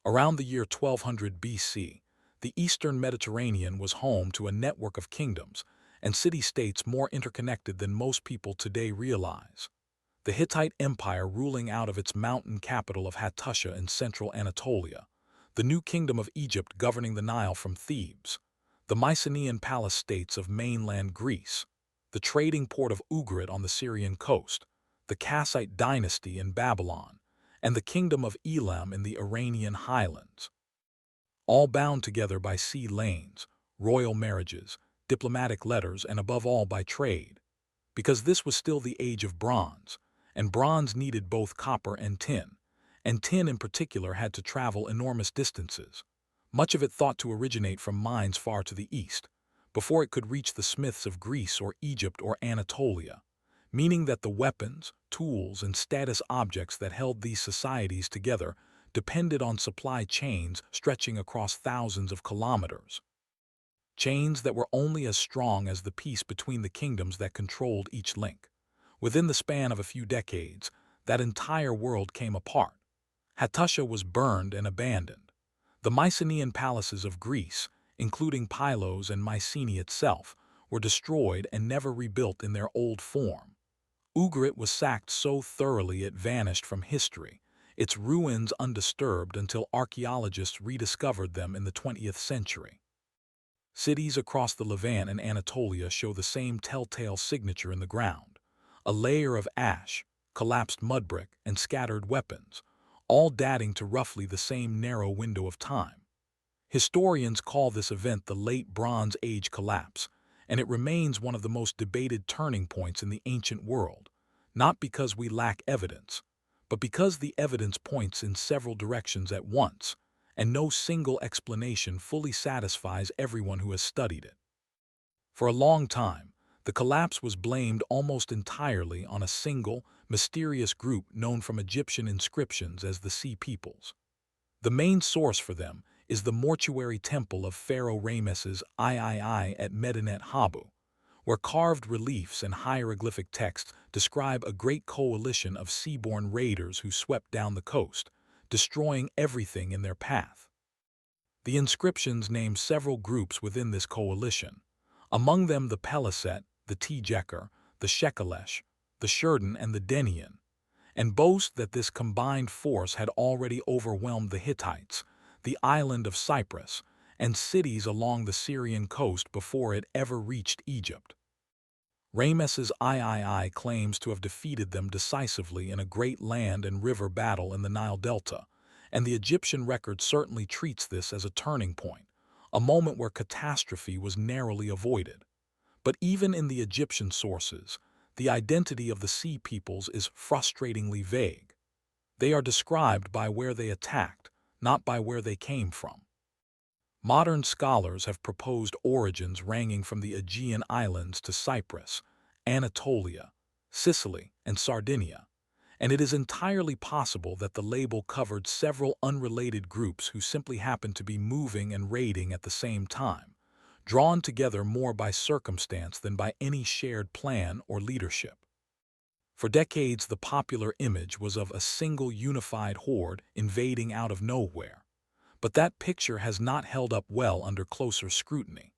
Around the year 1200 BC, the eastern Mediterranean was home to a network of kingdoms and city-states more interconnected than most people today realize. The Hittite Empire ruling out of its mountain capital of Hattusha in central Anatolia, the new kingdom of Egypt governing the Nile from Thebes, the Mycenaean palace states of mainland Greece, the trading port of Ugarit on the Syrian coast, the Kassite dynasty in Babylon, and the kingdom of Elam in the Iranian highlands, all bound together by sea lanes, royal marriages, diplomatic letters, and above all by trade, because this was still the age of bronze, and bronze needed both copper and tin in particular had to travel enormous distances, much of it thought to originate from mines far to the east, before it could reach the smiths of Greece or Egypt or Anatolia, meaning that the weapons, tools, and status objects that held these societies together depended on supply chains stretching across thousands of kilometers. Chains that were only as strong as the peace between the kingdoms that controlled each link. Within the span of a few decades, that entire world came apart. Hattusha was burned and abandoned. The Mycenaean palaces of Greece, including Pylos and Mycenae itself, were destroyed and never rebuilt in their old form. Ugarit was sacked so thoroughly it vanished from history, its ruins undisturbed until archaeologists rediscovered them in the 20th century. Cities across the Levant and Anatolia show the same telltale signature in the ground: a layer of ash, collapsed mud brick, and scattered weapons, all dating to roughly the same narrow window of time. Historians call this event the Late Bronze Age collapse, and it remains one of the most debated turning points in the ancient world, not because we lack evidence, but because the evidence points in several directions at once, and no single explanation fully satisfies everyone who has studied it. For a long time, the collapse was blamed almost entirely on a single, mysterious group known from Egyptian inscriptions as the Sea Peoples. The main source for them is the mortuary temple of Pharaoh Ramesses III at Medinet Habu, where carved reliefs and hieroglyphic texts describe a great coalition of seaborne raiders who swept down the coast, destroying everything in their path. The inscriptions name several groups within this coalition, among them the Peliset, the Tejeker, the Shekelesh, the Shurdan, and the Denian, and boast that this combined force had already overwhelmed the Hittites, the island of Cyprus, and cities along the Syrian coast before it ever reached Egypt. Ramesses III claims to have defeated them decisively in a great land and river battle in the Nile Delta, and the Egyptian record certainly treats this as a turning point, a moment where catastrophe was narrowly avoided. But even in the Egyptian sources, the identity of the Sea Peoples is frustratingly vague. They are described by where they attacked, not by where they came from. Modern scholars have proposed origins ranging from the Aegean Islands to Cyprus, Anatolia, Sicily, and Sardinia, and it is entirely possible that the label covered several unrelated groups who simply happened to be moving and raiding at the same time, drawn together more by circumstance than by any shared plan or leadership. For decades, the popular image was of a single unified horde invading out of nowhere. But that picture has not held up well under closer scrutiny,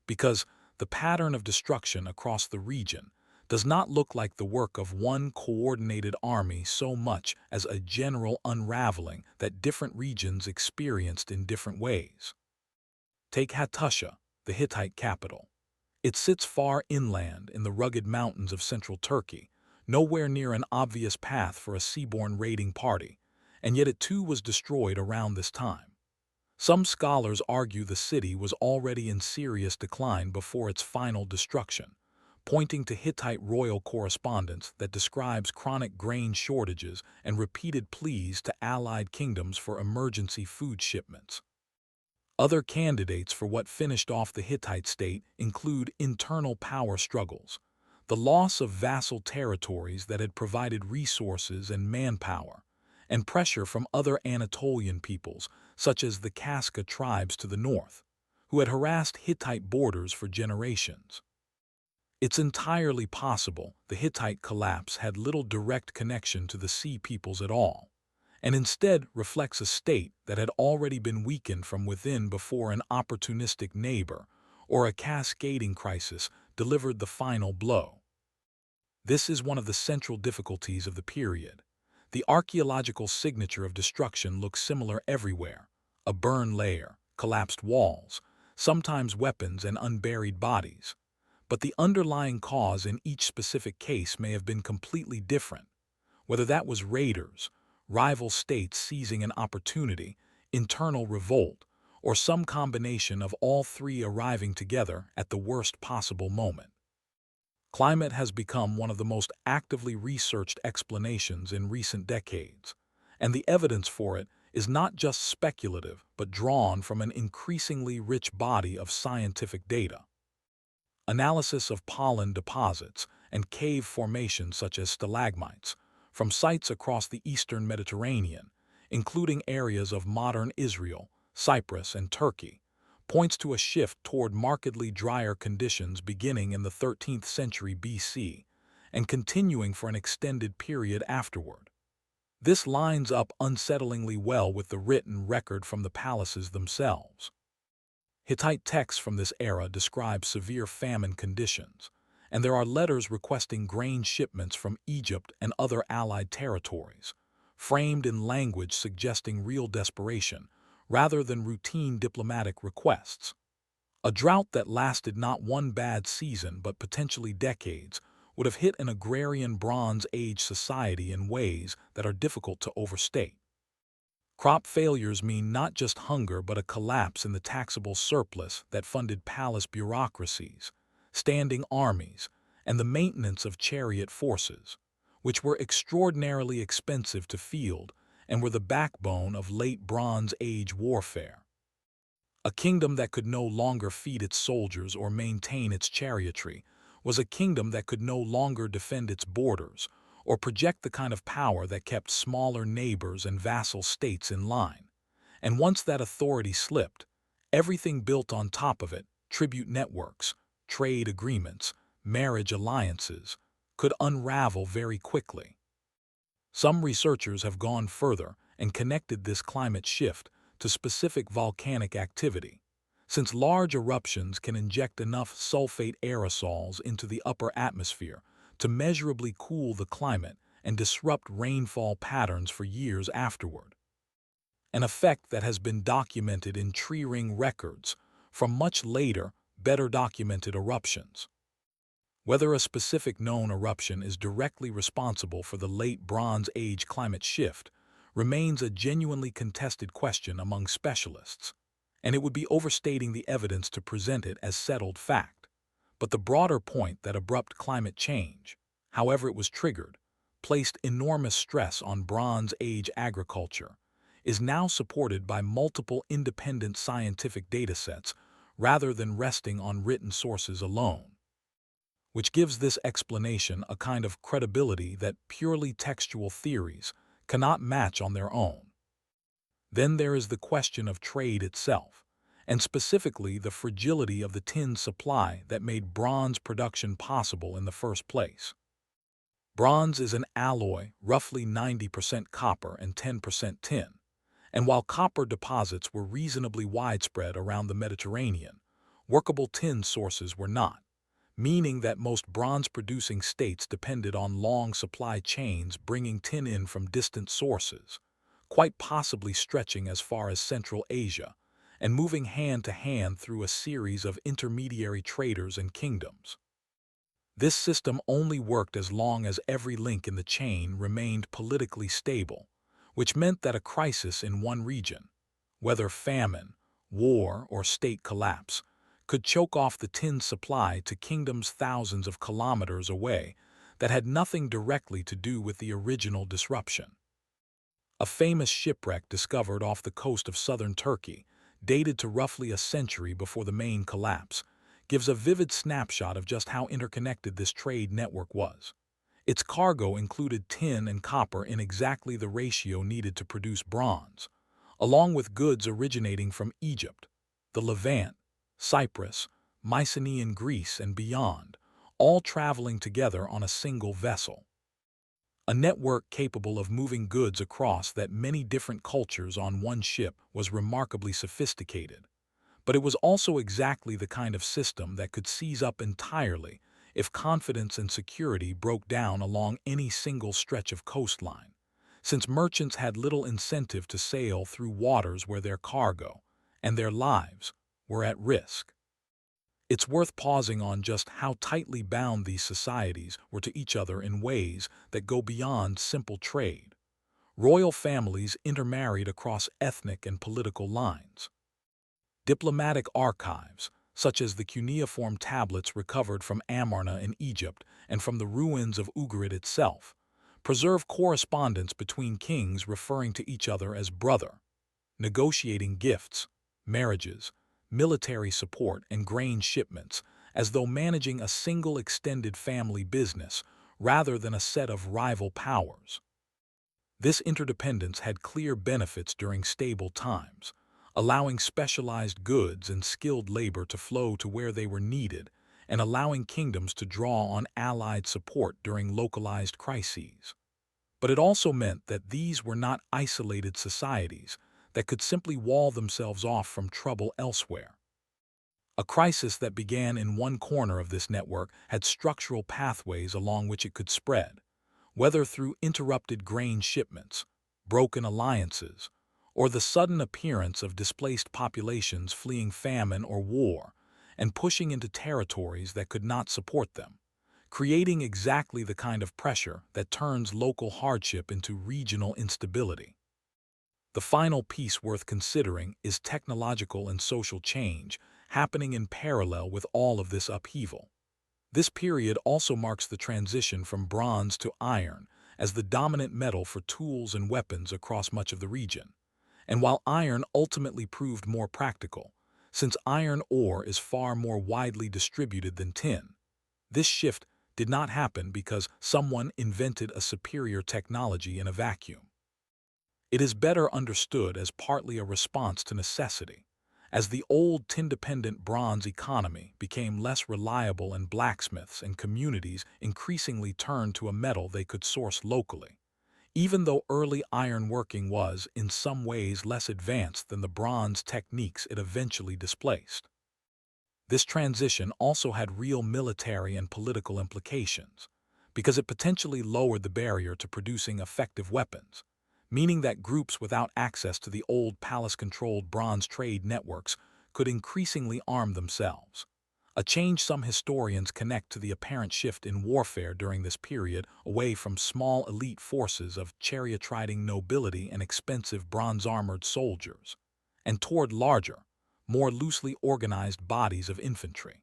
because the pattern of destruction across the region does not look like the work of one coordinated army so much as a general unraveling that different regions experienced in different ways. Take Hattusha, the Hittite capital. It sits far inland in the rugged mountains of central Turkey, nowhere near an obvious path for a seaborne raiding party, and yet it too was destroyed around this time. Some scholars argue the city was already in serious decline before its final destruction, pointing to Hittite royal correspondence that describes chronic grain shortages and repeated pleas to allied kingdoms for emergency food shipments. Other candidates for what finished off the Hittite state include internal power struggles, the loss of vassal territories that had provided resources and manpower, and pressure from other Anatolian peoples, such as the Kaska tribes to the north, who had harassed Hittite borders for generations. It's entirely possible the Hittite collapse had little direct connection to the Sea Peoples at all, and instead reflects a state that had already been weakened from within before an opportunistic neighbor or a cascading crisis delivered the final blow. This is one of the central difficulties of the period. The archaeological signature of destruction looks similar everywhere: a burned layer, collapsed walls, sometimes weapons and unburied bodies. But the underlying cause in each specific case may have been completely different, whether that was raiders, rival states seizing an opportunity, internal revolt, or some combination of all three arriving together at the worst possible moment. Climate has become one of the most actively researched explanations in recent decades, and the evidence for it is not just speculative but drawn from an increasingly rich body of scientific data. Analysis of pollen deposits and cave formations such as stalagmites from sites across the eastern Mediterranean, including areas of modern Israel, Cyprus, and Turkey, points to a shift toward markedly drier conditions beginning in the 13th century BC and continuing for an extended period afterward. This lines up unsettlingly well with the written record from the palaces themselves. Hittite texts from this era describe severe famine conditions, and there are letters requesting grain shipments from Egypt and other allied territories, framed in language suggesting real desperation rather than routine diplomatic requests. A drought that lasted not one bad season but potentially decades would have hit an agrarian Bronze Age society in ways that are difficult to overstate. Crop failures mean not just hunger but a collapse in the taxable surplus that funded palace bureaucracies, standing armies, and the maintenance of chariot forces, which were extraordinarily expensive to field and were the backbone of late Bronze Age warfare. A kingdom that could no longer feed its soldiers or maintain its chariotry was a kingdom that could no longer defend its borders or project the kind of power that kept smaller neighbors and vassal states in line. And once that authority slipped, everything built on top of it, tribute networks, trade agreements, marriage alliances, could unravel very quickly. Some researchers have gone further and connected this climate shift to specific volcanic activity, since large eruptions can inject enough sulfate aerosols into the upper atmosphere to measurably cool the climate and disrupt rainfall patterns for years afterward. An effect that has been documented in tree ring records from much later, better documented eruptions. Whether a specific known eruption is directly responsible for the late Bronze Age climate shift remains a genuinely contested question among specialists, and it would be overstating the evidence to present it as settled fact. But the broader point that abrupt climate change, however it was triggered, placed enormous stress on Bronze Age agriculture, is now supported by multiple independent scientific datasets rather than resting on written sources alone, which gives this explanation a kind of credibility that purely textual theories cannot match on their own. Then there is the question of trade itself, and specifically the fragility of the tin supply that made bronze production possible in the first place. Bronze is an alloy, roughly 90% copper and 10% tin, and while copper deposits were reasonably widespread around the Mediterranean, workable tin sources were not, meaning that most bronze-producing states depended on long supply chains bringing tin in from distant sources, quite possibly stretching as far as Central Asia, and moving hand to hand through a series of intermediary traders and kingdoms. This system only worked as long as every link in the chain remained politically stable, which meant that a crisis in one region, whether famine, war, or state collapse, could choke off the tin supply to kingdoms thousands of kilometers away that had nothing directly to do with the original disruption. A famous shipwreck discovered off the coast of southern Turkey, dated to roughly a century before the main collapse, gives a vivid snapshot of just how interconnected this trade network was. Its cargo included tin and copper in exactly the ratio needed to produce bronze, along with goods originating from Egypt, the Levant, Cyprus, Mycenaean Greece, and beyond, all traveling together on a single vessel. A network capable of moving goods across that many different cultures on one ship was remarkably sophisticated. But it was also exactly the kind of system that could seize up entirely if confidence and security broke down along any single stretch of coastline, since merchants had little incentive to sail through waters where their cargo and their lives were at risk. It's worth pausing on just how tightly bound these societies were to each other in ways that go beyond simple trade. Royal families intermarried across ethnic and political lines. Diplomatic archives, such as the cuneiform tablets recovered from Amarna in Egypt and from the ruins of Ugarit itself, preserve correspondence between kings referring to each other as brother, negotiating gifts, marriages, military support, and grain shipments, as though managing a single extended family business rather than a set of rival powers. This interdependence had clear benefits during stable times, allowing specialized goods and skilled labor to flow to where they were needed and allowing kingdoms to draw on allied support during localized crises. But it also meant that these were not isolated societies that could simply wall themselves off from trouble elsewhere. A crisis that began in one corner of this network had structural pathways along which it could spread, whether through interrupted grain shipments, broken alliances, or the sudden appearance of displaced populations fleeing famine or war and pushing into territories that could not support them, creating exactly the kind of pressure that turns local hardship into regional instability. The final piece worth considering is technological and social change happening in parallel with all of this upheaval. This period also marks the transition from bronze to iron as the dominant metal for tools and weapons across much of the region. And while iron ultimately proved more practical, since iron ore is far more widely distributed than tin, this shift did not happen because someone invented a superior technology in a vacuum. It is better understood as partly a response to necessity, as the old tin-dependent bronze economy became less reliable and blacksmiths and communities increasingly turned to a metal they could source locally, even though early ironworking was, in some ways, less advanced than the bronze techniques it eventually displaced. This transition also had real military and political implications, because it potentially lowered the barrier to producing effective weapons, meaning that groups without access to the old palace-controlled bronze trade networks could increasingly arm themselves. A change some historians connect to the apparent shift in warfare during this period away from small elite forces of chariot-riding nobility and expensive bronze-armored soldiers, and toward larger, more loosely organized bodies of infantry.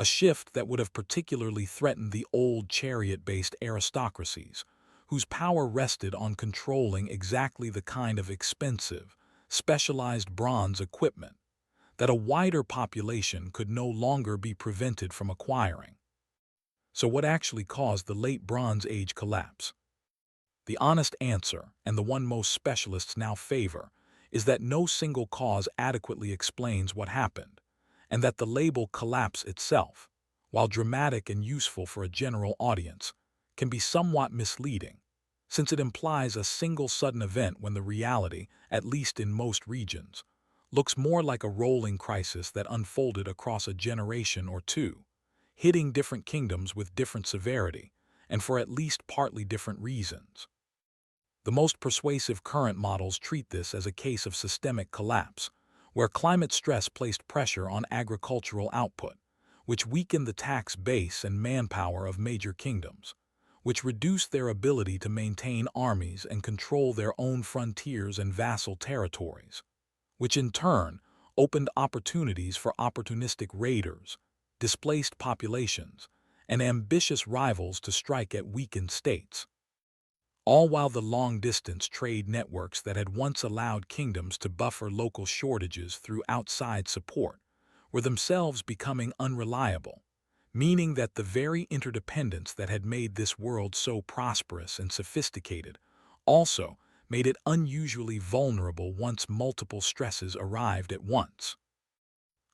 A shift that would have particularly threatened the old chariot-based aristocracies, whose power rested on controlling exactly the kind of expensive, specialized bronze equipment that a wider population could no longer be prevented from acquiring. So what actually caused the late Bronze Age collapse? The honest answer, and the one most specialists now favor, is that no single cause adequately explains what happened, and that the label collapse itself, while dramatic and useful for a general audience, can be somewhat misleading, since it implies a single sudden event when the reality, at least in most regions, looks more like a rolling crisis that unfolded across a generation or two, hitting different kingdoms with different severity, and for at least partly different reasons. The most persuasive current models treat this as a case of systemic collapse, where climate stress placed pressure on agricultural output, which weakened the tax base and manpower of major kingdoms, which reduced their ability to maintain armies and control their own frontiers and vassal territories, which in turn opened opportunities for opportunistic raiders, displaced populations, and ambitious rivals to strike at weakened states. All while the long-distance trade networks that had once allowed kingdoms to buffer local shortages through outside support were themselves becoming unreliable, meaning that the very interdependence that had made this world so prosperous and sophisticated also made it unusually vulnerable once multiple stresses arrived at once.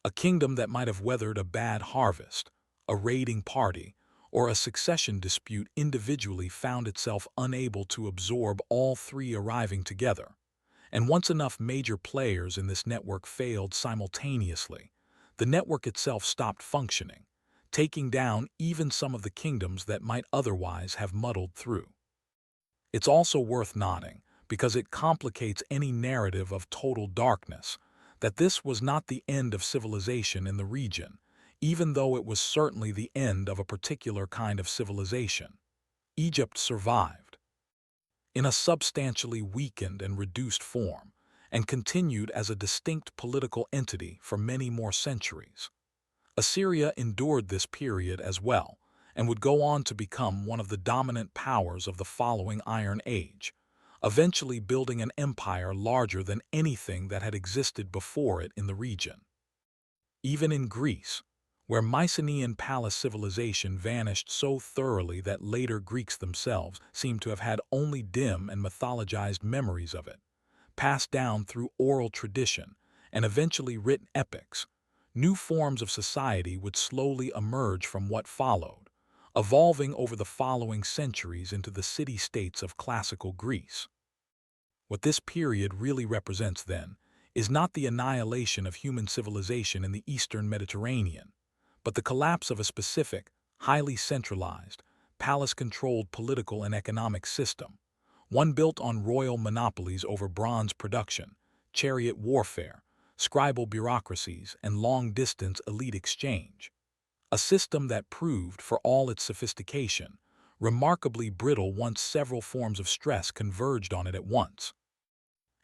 A kingdom that might have weathered a bad harvest, a raiding party, or a succession dispute individually found itself unable to absorb all three arriving together. And once enough major players in this network failed simultaneously, the network itself stopped functioning, taking down even some of the kingdoms that might otherwise have muddled through. It's also worth noting, because it complicates any narrative of total darkness, that this was not the end of civilization in the region, even though it was certainly the end of a particular kind of civilization. Egypt survived, in a substantially weakened and reduced form, and continued as a distinct political entity for many more centuries. Assyria endured this period as well, and would go on to become one of the dominant powers of the following Iron Age, eventually building an empire larger than anything that had existed before it in the region. Even in Greece, where Mycenaean palace civilization vanished so thoroughly that later Greeks themselves seem to have had only dim and mythologized memories of it, passed down through oral tradition and eventually written epics, new forms of society would slowly emerge from what followed, evolving over the following centuries into the city-states of classical Greece. What this period really represents, then, is not the annihilation of human civilization in the Eastern Mediterranean, but the collapse of a specific, highly centralized, palace-controlled political and economic system, one built on royal monopolies over bronze production, chariot warfare, scribal bureaucracies, and long-distance elite exchange. A system that proved, for all its sophistication, remarkably brittle once several forms of stress converged on it at once.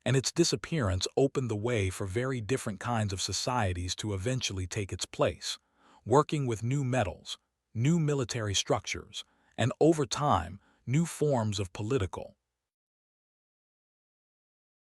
And its disappearance opened the way for very different kinds of societies to eventually take its place, working with new metals, new military structures, and over time, new forms of political,